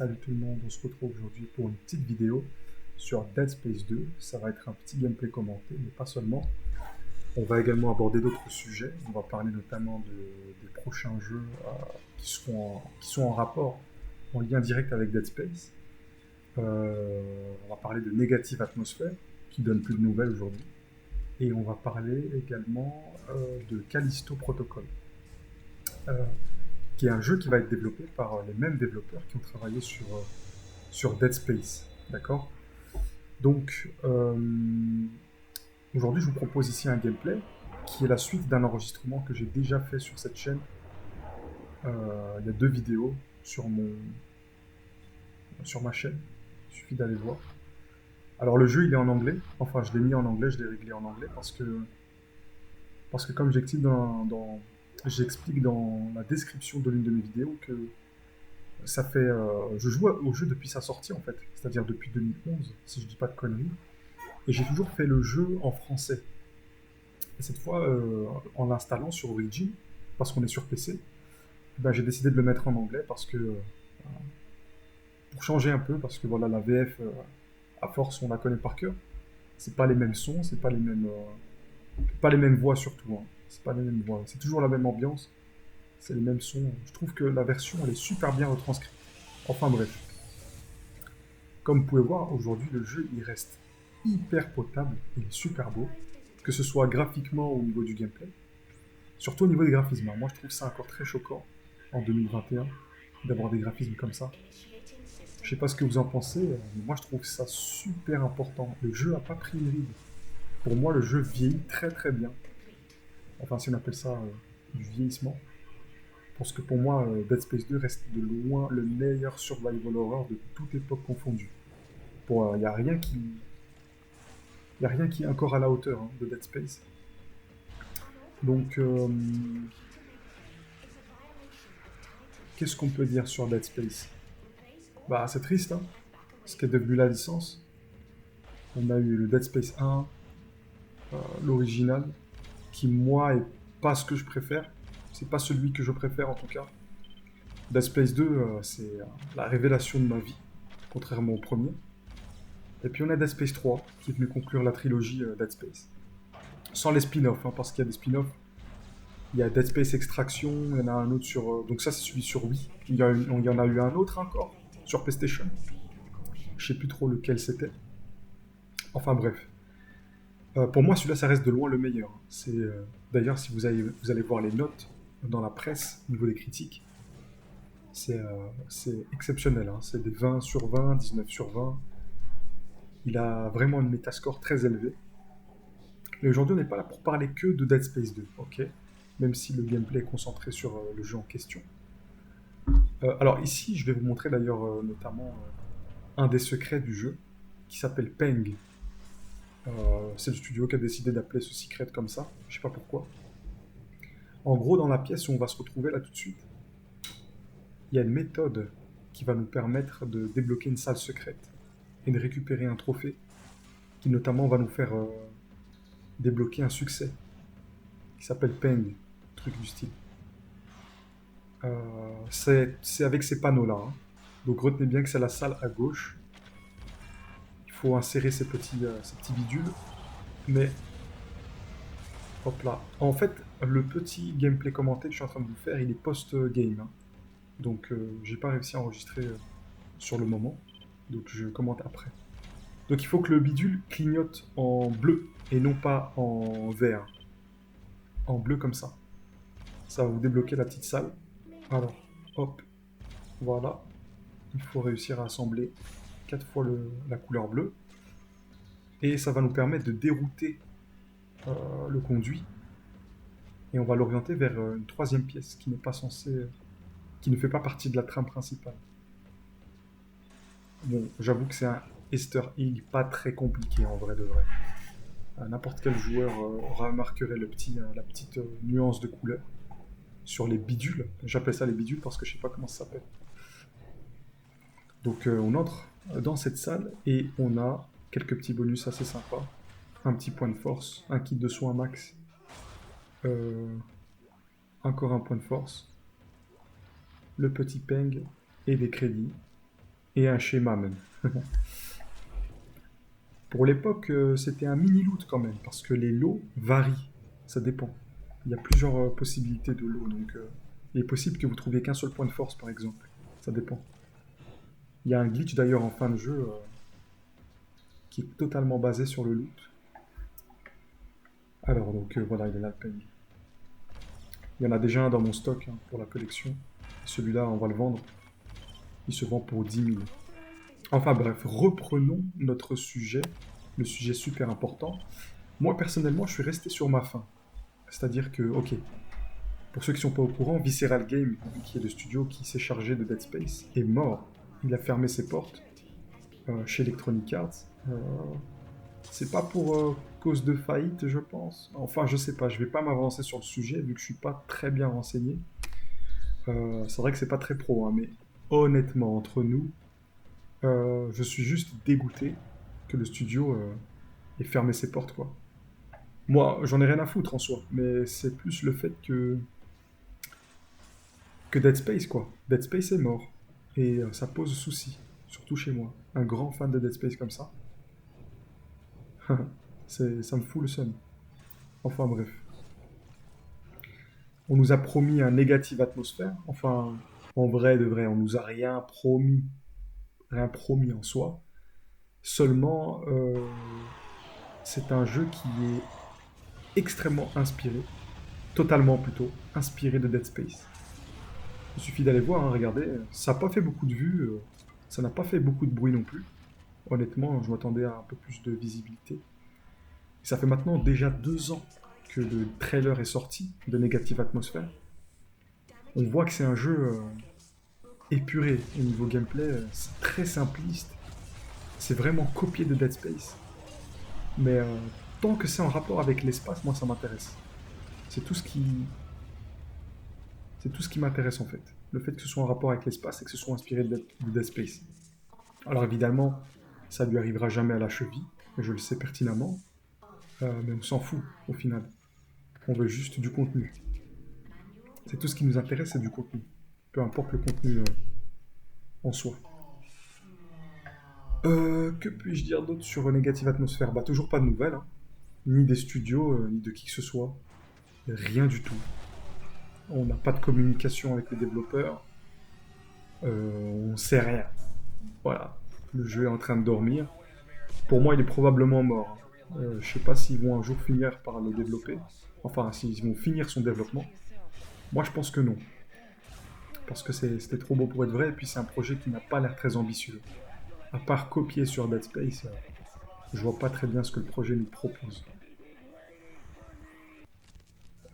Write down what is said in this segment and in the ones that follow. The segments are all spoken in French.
Salut tout le monde, on se retrouve aujourd'hui pour une petite vidéo sur Dead Space 2. Ça va être un petit gameplay commenté, mais pas seulement. On va également aborder d'autres sujets. On va parler notamment des prochains jeux qui sont en rapport, en lien direct avec Dead Space. On va parler de Negative Atmosphere, qui donne plus de nouvelles aujourd'hui. Et on va parler également de Callisto Protocol, euh, qui est un jeu qui va être développé par les mêmes développeurs qui ont travaillé sur Dead Space. D'accord. Donc, aujourd'hui, je vous propose ici un gameplay qui est la suite d'un enregistrement que j'ai déjà fait sur cette chaîne. Il y a deux vidéos sur ma chaîne. Il suffit d'aller voir. Alors, le jeu, il est en anglais. Enfin, je l'ai mis en anglais, je l'ai réglé en anglais parce que comme j'explique dans la description de l'une de mes vidéos que je joue au jeu depuis sa sortie, en fait. C'est-à-dire depuis 2011, si je dis pas de conneries. Et j'ai toujours fait le jeu en français. Et cette fois, en l'installant sur Origin, parce qu'on est sur PC, ben, j'ai décidé de le mettre en anglais pour changer un peu, parce que voilà, la VF, à force, on la connaît par cœur. C'est pas les mêmes sons, c'est pas les mêmes voix surtout, hein. C'est pas les mêmes voix. C'est toujours la même ambiance, c'est les mêmes sons. Je trouve que la version, elle est super bien retranscrite. Enfin bref. Comme vous pouvez voir, aujourd'hui, le jeu, il reste hyper potable, il est super beau, que ce soit graphiquement au niveau du gameplay, surtout au niveau des graphismes, hein. Moi, je trouve ça encore très choquant en 2021 d'avoir des graphismes comme ça. Je sais pas ce que vous en pensez, mais moi, je trouve ça super important. Le jeu a pas pris une ride. Pour moi, le jeu vieillit très très bien. Enfin, si on appelle ça du vieillissement. Parce que pour moi, Dead Space 2 reste de loin le meilleur survival horror de toute époque confondue. Il n'y a rien qui est encore à la hauteur, hein, de Dead Space. Donc, qu'est-ce qu'on peut dire sur Dead Space? Bah, c'est triste, hein, ce qu'est devenu la licence. On a eu le Dead Space 1, l'original, qui moi est pas ce que je préfère. C'est pas celui que je préfère en tout cas. Dead Space 2, c'est la révélation de ma vie, contrairement au premier. Et puis on a Dead Space 3, qui est venu conclure la trilogie Dead Space. Sans les spin-offs, hein, parce qu'il y a des spin-offs. Il y a Dead Space Extraction, il y en a un autre sur. Donc ça, c'est celui sur Wii. Il y en a eu un autre encore, sur PlayStation. Je sais plus trop lequel c'était. Enfin bref. Pour moi, celui-là, ça reste de loin le meilleur. D'ailleurs, si vous allez voir les notes dans la presse, au niveau des critiques, c'est exceptionnel, hein. C'est des 20 sur 20, 19 sur 20. Il a vraiment une métascore très élevée. Mais aujourd'hui, on n'est pas là pour parler que de Dead Space 2, ok? Même si le gameplay est concentré sur le jeu en question. Alors ici, je vais vous montrer d'ailleurs notamment un des secrets du jeu, qui s'appelle Peng. C'est le studio qui a décidé d'appeler ce secret comme ça, je sais pas pourquoi. En gros, dans la pièce où on va se retrouver là tout de suite, il y a une méthode qui va nous permettre de débloquer une salle secrète et de récupérer un trophée qui notamment va nous faire débloquer un succès qui s'appelle Peng, truc du style. C'est avec ces panneaux-là, hein. Donc retenez bien que c'est la salle à gauche. Il faut insérer ces petits bidules. Mais hop là. En fait, le petit gameplay commenté que je suis en train de vous faire, il est post-game, hein. Donc j'ai pas réussi à enregistrer sur le moment. Donc je commente après. Donc il faut que le bidule clignote en bleu et non pas en vert. En bleu comme ça. Ça va vous débloquer la petite salle. Alors, hop, voilà. Il faut réussir à assembler 4 fois la couleur bleue. Et ça va nous permettre de dérouter le conduit. Et on va l'orienter vers une troisième pièce qui n'est pas censée, qui ne fait pas partie de la trame principale. Bon, j'avoue que c'est un Easter egg pas très compliqué en vrai de vrai. N'importe quel joueur remarquerait la petite nuance de couleur sur les bidules. J'appelle ça les bidules parce que je sais pas comment ça s'appelle. Donc on entre dans cette salle et on a quelques petits bonus assez sympas. Un petit point de force, un kit de soins max, euh, encore un point de force, le petit peng et des crédits. Et un schéma même. Pour l'époque, c'était un mini-loot quand même, parce que les lots varient. Ça dépend. Il y a plusieurs possibilités de lots, donc il est possible que vous trouviez qu'un seul point de force, par exemple. Ça dépend. Il y a un glitch d'ailleurs en fin de jeu qui est totalement basé sur le loot. Alors, donc voilà, il est là le ping. Il y en a déjà un dans mon stock hein, pour la collection. Celui-là, on va le vendre. Il se vend pour 10 000. Enfin bref, reprenons notre sujet, le sujet super important. Moi, personnellement, je suis resté sur ma faim. C'est-à-dire que, ok, pour ceux qui sont pas au courant, Visceral Game, qui est le studio qui s'est chargé de Dead Space, est mort. Il a fermé ses portes chez Electronic Arts. Euh, c'est pas pour cause de faillite, je pense. Enfin, je sais pas, je vais pas m'avancer sur le sujet vu que je suis pas très bien renseigné. C'est vrai que c'est pas très pro, hein, mais honnêtement, entre nous, je suis juste dégoûté que le studio ait fermé ses portes, quoi. Moi, j'en ai rien à foutre en soi, mais c'est plus le fait que Dead Space, quoi. Dead Space est mort. Et ça pose souci, surtout chez moi. Un grand fan de Dead Space comme ça, ça me fout le seum. Enfin bref. On nous a promis un négative atmosphère. Enfin, en vrai de vrai, on nous a rien promis en soi. Seulement, c'est un jeu qui est extrêmement inspiré, totalement plutôt, inspiré de Dead Space. Il suffit d'aller voir, hein, regardez, ça n'a pas fait beaucoup de vues, ça n'a pas fait beaucoup de bruit non plus. Honnêtement, je m'attendais à un peu plus de visibilité. Ça fait maintenant déjà 2 ans que le trailer est sorti de Negative Atmosphere. On voit que c'est un jeu épuré au niveau gameplay, c'est très simpliste. C'est vraiment copié de Dead Space. Mais tant que c'est en rapport avec l'espace, moi ça m'intéresse. C'est tout ce qui, c'est tout ce qui m'intéresse en fait. Le fait que ce soit en rapport avec l'espace et que ce soit inspiré de Dead Space. Alors évidemment, ça lui arrivera jamais à la cheville, et je le sais pertinemment, mais on s'en fout au final. On veut juste du contenu. C'est tout ce qui nous intéresse, c'est du contenu. Peu importe le contenu en soi. Que puis-je dire d'autre sur Negative Atmosphere? Bah toujours pas de nouvelles, hein. Ni des studios, ni de qui que ce soit. Rien du tout. On n'a pas de communication avec les développeurs. On sait rien. Voilà. Le jeu est en train de dormir. Pour moi, il est probablement mort. Je sais pas s'ils vont un jour finir par le développer. Enfin, s'ils vont finir son développement. Moi, je pense que non. Parce que c'était trop beau pour être vrai. Et puis, c'est un projet qui n'a pas l'air très ambitieux. À part copier sur Dead Space, je vois pas très bien ce que le projet nous propose.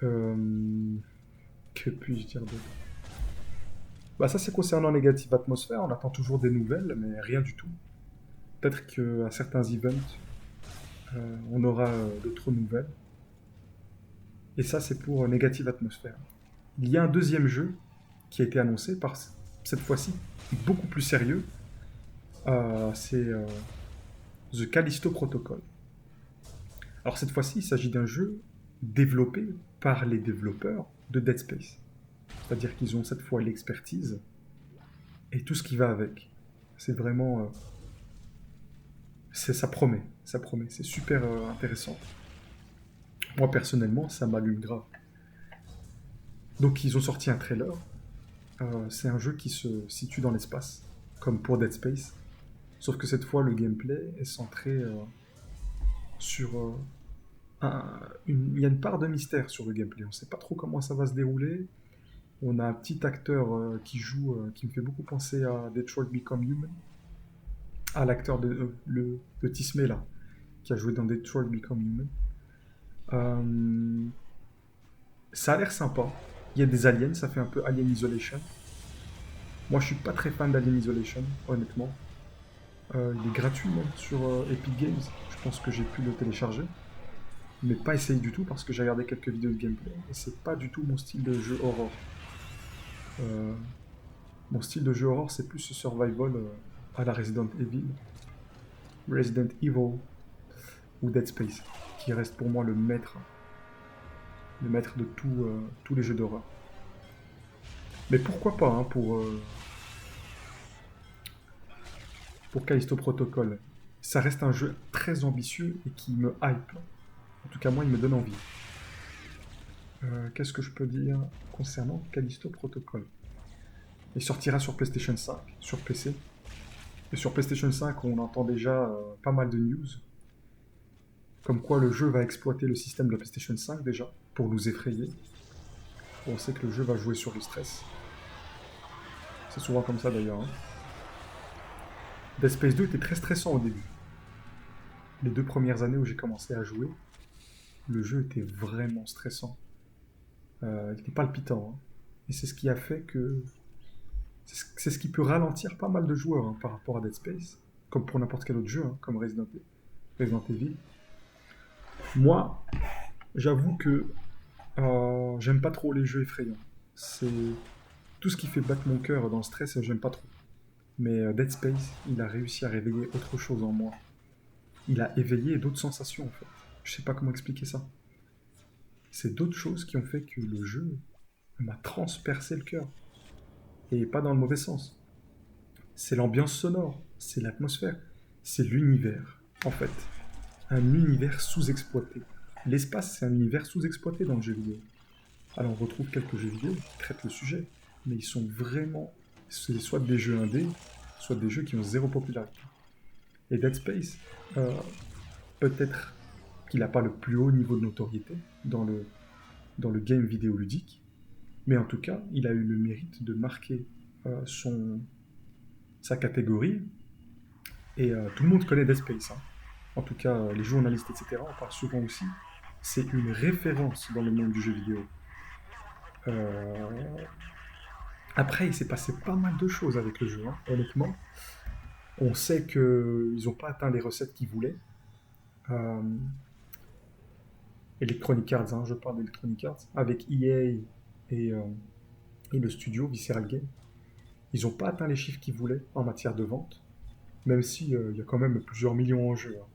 Euh, que puis-je dire d'autre? Bah ça c'est concernant Negative Atmosphere, on attend toujours des nouvelles, mais rien du tout. Peut-être qu'à certains events, on aura d'autres nouvelles. Et ça c'est pour Negative Atmosphere. Il y a un deuxième jeu qui a été annoncé par cette fois-ci beaucoup plus sérieux. C'est The Callisto Protocol. Alors cette fois-ci, il s'agit d'un jeu développé par les développeurs de Dead Space. C'est-à-dire qu'ils ont cette fois l'expertise et tout ce qui va avec. C'est vraiment... ça promet, c'est super intéressant. Moi personnellement, ça m'allume grave. Donc ils ont sorti un trailer. C'est un jeu qui se situe dans l'espace, comme pour Dead Space. Sauf que cette fois, le gameplay est centré sur... il y a une part de mystère sur le gameplay. On ne sait pas trop comment ça va se dérouler. On a un petit acteur qui joue, qui me fait beaucoup penser à Detroit Become Human. À l'acteur de le petit Smé là, qui a joué dans Detroit Become Human. Euh, Ça a l'air sympa. Il y a des aliens, ça fait un peu Alien Isolation. Moi, je suis pas très fan d'Alien Isolation, honnêtement. Il est gratuit même sur Epic Games. Je pense que j'ai pu le télécharger, mais pas essayé du tout parce que j'ai regardé quelques vidéos de gameplay et c'est pas du tout mon style de jeu horror. Euh, Mon style de jeu horror, c'est plus ce survival à la Resident Evil ou Dead Space, qui reste pour moi le maître de tous les jeux d'horreur. Mais pourquoi pas, hein, pour Callisto Protocol. Ça reste un jeu très ambitieux et qui me hype. En tout cas, moi, il me donne envie. Qu'est-ce que je peux dire concernant Callisto Protocol? Il sortira sur PlayStation 5, sur PC. Et sur PlayStation 5, on entend déjà pas mal de news, comme quoi le jeu va exploiter le système de la PlayStation 5 déjà, pour nous effrayer. On sait que le jeu va jouer sur le stress. C'est souvent comme ça d'ailleurs, hein. Dead Space 2 était très stressant au début. Les 2 premières années où j'ai commencé à jouer, le jeu était vraiment stressant. Il était palpitant, hein. Et c'est ce qui a fait que... C'est ce qui peut ralentir pas mal de joueurs, hein, par rapport à Dead Space, comme pour n'importe quel autre jeu, hein, comme Resident Evil. Moi, j'avoue que j'aime pas trop les jeux effrayants. C'est tout ce qui fait battre mon cœur dans le stress, j'aime pas trop. Mais Dead Space, il a réussi à réveiller autre chose en moi. Il a éveillé d'autres sensations en fait. Je sais pas comment expliquer ça. C'est d'autres choses qui ont fait que le jeu m'a transpercé le cœur. Et pas dans le mauvais sens. C'est l'ambiance sonore, c'est l'atmosphère, c'est l'univers, en fait. Un univers sous-exploité. L'espace, c'est un univers sous-exploité dans le jeu vidéo. Alors on retrouve quelques jeux vidéo qui traitent le sujet, mais ils sont vraiment... C'est soit des jeux indés, soit des jeux qui ont zéro popularité. Et Dead Space, euh, peut-être qu'il n'a pas le plus haut niveau de notoriété dans le game vidéoludique, mais en tout cas, il a eu le mérite de marquer sa catégorie, et tout le monde connaît Dead Space, hein. En tout cas, les journalistes, etc., on parle souvent aussi. C'est une référence dans le monde du jeu vidéo. Euh, Après, il s'est passé pas mal de choses avec le jeu, hein, honnêtement. On sait qu'ils n'ont pas atteint les recettes qu'ils voulaient. Euh, Electronic Arts, hein, je parle d'Electronic Arts, avec EA et le studio Visceral Games. Ils n'ont pas atteint les chiffres qu'ils voulaient en matière de vente, même si il y a quand même plusieurs millions en jeu, hein.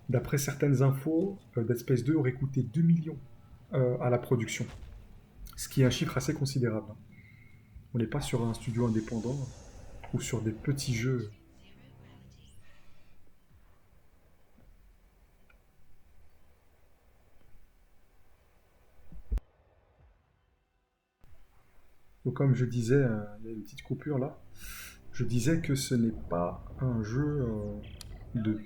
D'après certaines infos, Dead Space 2 aurait coûté 2 millions à la production, ce qui est un chiffre assez considérable, hein. On n'est pas sur un studio indépendant ou sur des petits jeux. Donc comme je disais, il y a une petite coupure là, je disais que ce n'est pas un jeu de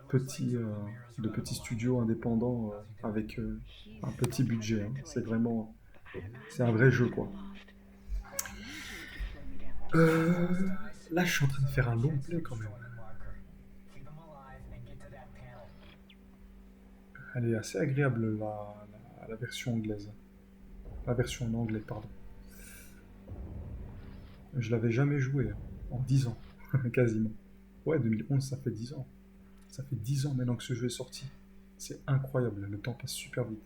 petits, euh, de petits studios indépendants avec un petit budget, hein. C'est un vrai jeu quoi. Euh, Là, je suis en train de faire un long play quand même. Elle est assez agréable la version anglaise. La version en anglais, pardon. Je l'avais jamais joué hein, en 10 ans, quasiment. Ouais, 2011, ça fait 10 ans. Ça fait 10 ans maintenant que ce jeu est sorti. C'est incroyable, le temps passe super vite.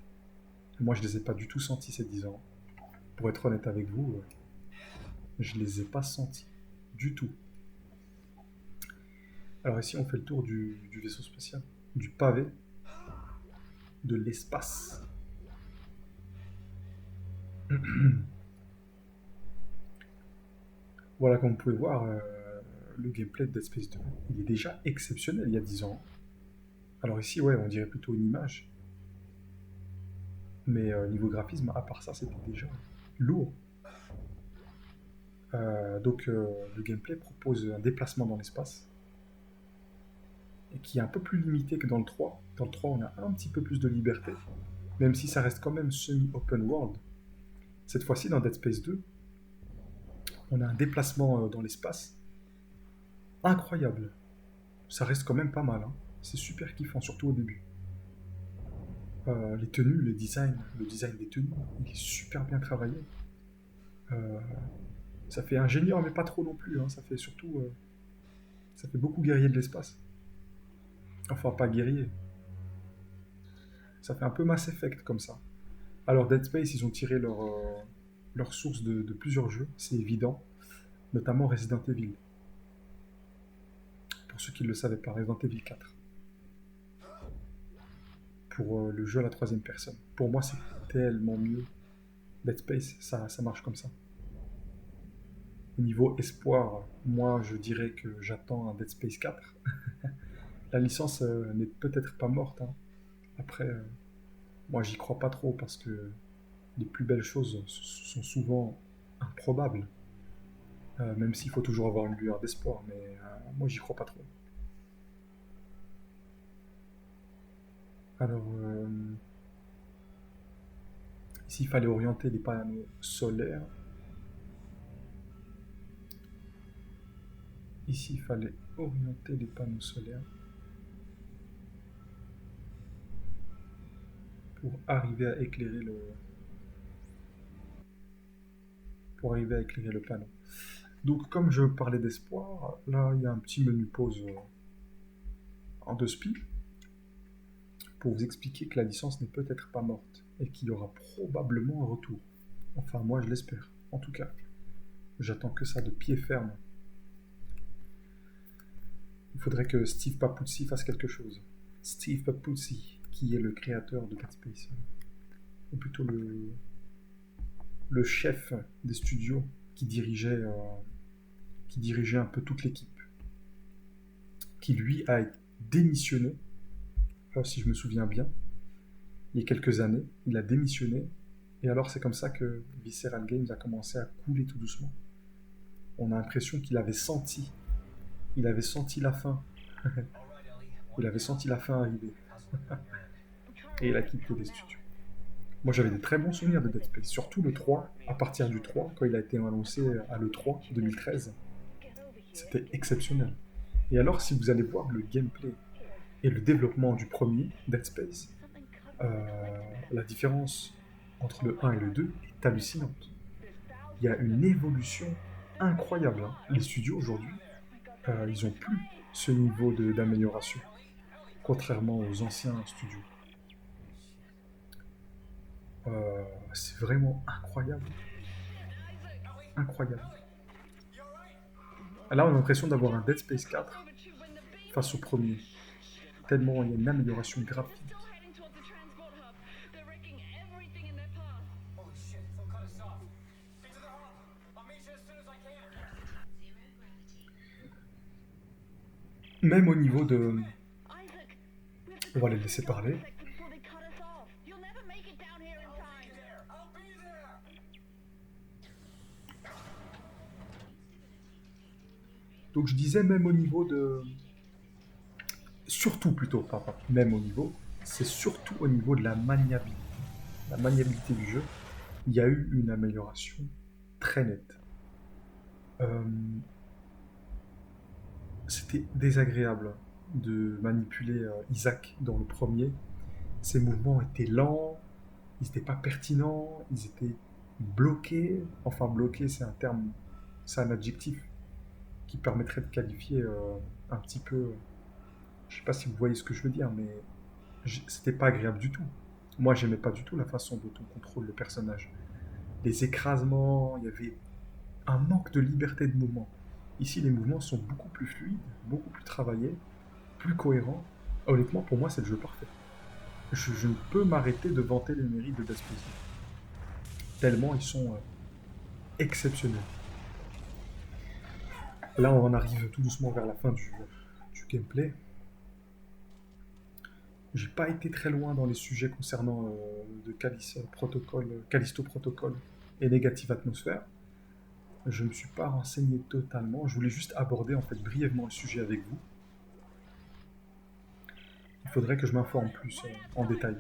Et moi, je les ai pas du tout sentis ces 10 ans. Pour être honnête avec vous, je les ai pas sentis. Du tout. Alors ici, on fait le tour du vaisseau spatial, du pavé, de l'espace. Voilà, comme vous pouvez voir, le gameplay de Dead Space 2, il est déjà exceptionnel il y a 10 ans. Alors ici, ouais, on dirait plutôt une image. Mais niveau graphisme, à part ça, c'était déjà lourd. Le gameplay propose un déplacement dans l'espace, et qui est un peu plus limité que dans le 3. Dans le 3, on a un petit peu plus de liberté, même si ça reste quand même semi-open world. Cette fois-ci, dans Dead Space 2, on a un déplacement dans l'espace incroyable. Ça reste quand même pas mal, hein. C'est super kiffant, surtout au début. Les tenues, le design des tenues, il est super bien travaillé. Euh, Ça fait ingénieur, mais pas trop non plus, hein. Ça fait surtout, ça fait beaucoup guerrier de l'espace. Enfin, pas guerrier. Ça fait un peu Mass Effect comme ça. Alors Dead Space, ils ont tiré leur source de plusieurs jeux, c'est évident, notamment Resident Evil. Pour ceux qui ne le savaient pas, Resident Evil 4. Pour le jeu à la troisième personne. Pour moi, c'est tellement mieux. Dead Space, ça marche comme ça. Au niveau espoir, moi je dirais que j'attends un Dead Space 4. La licence n'est peut-être pas morte, hein. Après, moi j'y crois pas trop parce que les plus belles choses sont souvent improbables. Même s'il faut toujours avoir une lueur d'espoir, mais moi j'y crois pas trop. Alors, ici il fallait orienter les panneaux solaires. Ici il fallait orienter les panneaux solaires pour arriver à éclairer le panneau. Donc comme je parlais d'espoir, là il y a un petit menu pause en deux spi pour vous expliquer que la licence n'est peut-être pas morte et qu'il y aura probablement un retour. Enfin moi je l'espère, en tout cas. J'attends que ça de pied ferme. Il faudrait que Steve Papuzzi fasse quelque chose. Steve Papuzzi, qui est le créateur de Dead Space, ou plutôt le chef des studios qui dirigeait un peu toute l'équipe, qui lui a démissionné, si je me souviens bien, il y a quelques années, il a démissionné, et alors c'est comme ça que Visceral Games a commencé à couler tout doucement. On a l'impression il avait senti la fin, il avait senti la fin arriver, et il a quitté les studios. Moi j'avais des très bons souvenirs de Dead Space, surtout le 3, à partir du 3, quand il a été annoncé à l'E3 2013, c'était exceptionnel. Et alors si vous allez voir le gameplay et le développement du premier, Dead Space, la différence entre le 1 et le 2 est hallucinante. Il y a une évolution incroyable, hein. Les studios aujourd'hui, ils n'ont plus ce niveau d'amélioration, contrairement aux anciens studios. C'est vraiment incroyable. Incroyable. Là, on a l'impression d'avoir un Dead Space 4 face au premier. Tellement il y a une amélioration graphique. Même au niveau de... On va les laisser parler. Donc je disais même au niveau de... Surtout plutôt, pas même au niveau, c'est surtout au niveau de la maniabilité. La maniabilité du jeu, il y a eu une amélioration très nette. Euh, C'était désagréable de manipuler Isaac dans le premier. Ses mouvements étaient lents, ils n'étaient pas pertinents, ils étaient bloqués. Enfin, bloqué, c'est un terme, c'est un adjectif qui permettrait de qualifier un petit peu. Je sais pas si vous voyez ce que je veux dire, mais c'était pas agréable du tout. Moi, j'aimais pas du tout la façon dont on contrôle le personnage. Les écrasements, il y avait un manque de liberté de mouvement. Ici, les mouvements sont beaucoup plus fluides, beaucoup plus travaillés, plus cohérents. Honnêtement, pour moi, c'est le jeu parfait. Je ne peux m'arrêter de vanter les mérites de Dead Space. Tellement ils sont exceptionnels. Là, on en arrive tout doucement vers la fin du gameplay. J'ai pas été très loin dans les sujets concernant de Callisto Protocol et Negative Atmosphere. Je ne me suis pas renseigné totalement. Je voulais juste aborder en fait brièvement le sujet avec vous. Il faudrait que je m'informe plus en détail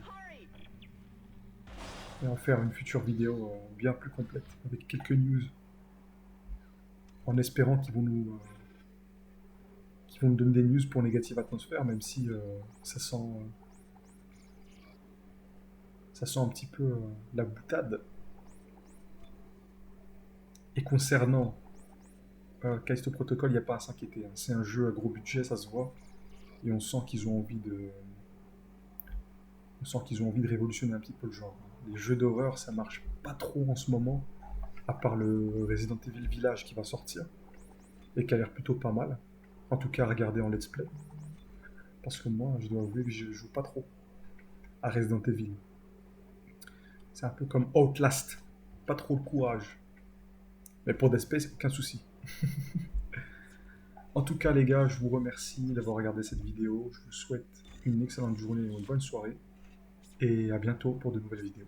et en faire une future vidéo bien plus complète avec quelques news, en espérant qu'ils vont nous donner des news pour Negative Atmosphere, même si ça sent un petit peu la boutade. Et concernant Callisto Protocol, il n'y a pas à s'inquiéter, hein. C'est un jeu à gros budget, ça se voit, et on sent qu'ils ont envie de révolutionner un petit peu le genre. Les jeux d'horreur, ça marche pas trop en ce moment, à part le Resident Evil Village qui va sortir, et qui a l'air plutôt pas mal. En tout cas, à regarder en let's play. Parce que moi, je dois avouer que je joue pas trop à Resident Evil. C'est un peu comme Outlast. Pas trop le courage. Mais pour Dead Space, aucun souci. En tout cas, les gars, je vous remercie d'avoir regardé cette vidéo. Je vous souhaite une excellente journée ou une bonne soirée. Et à bientôt pour de nouvelles vidéos.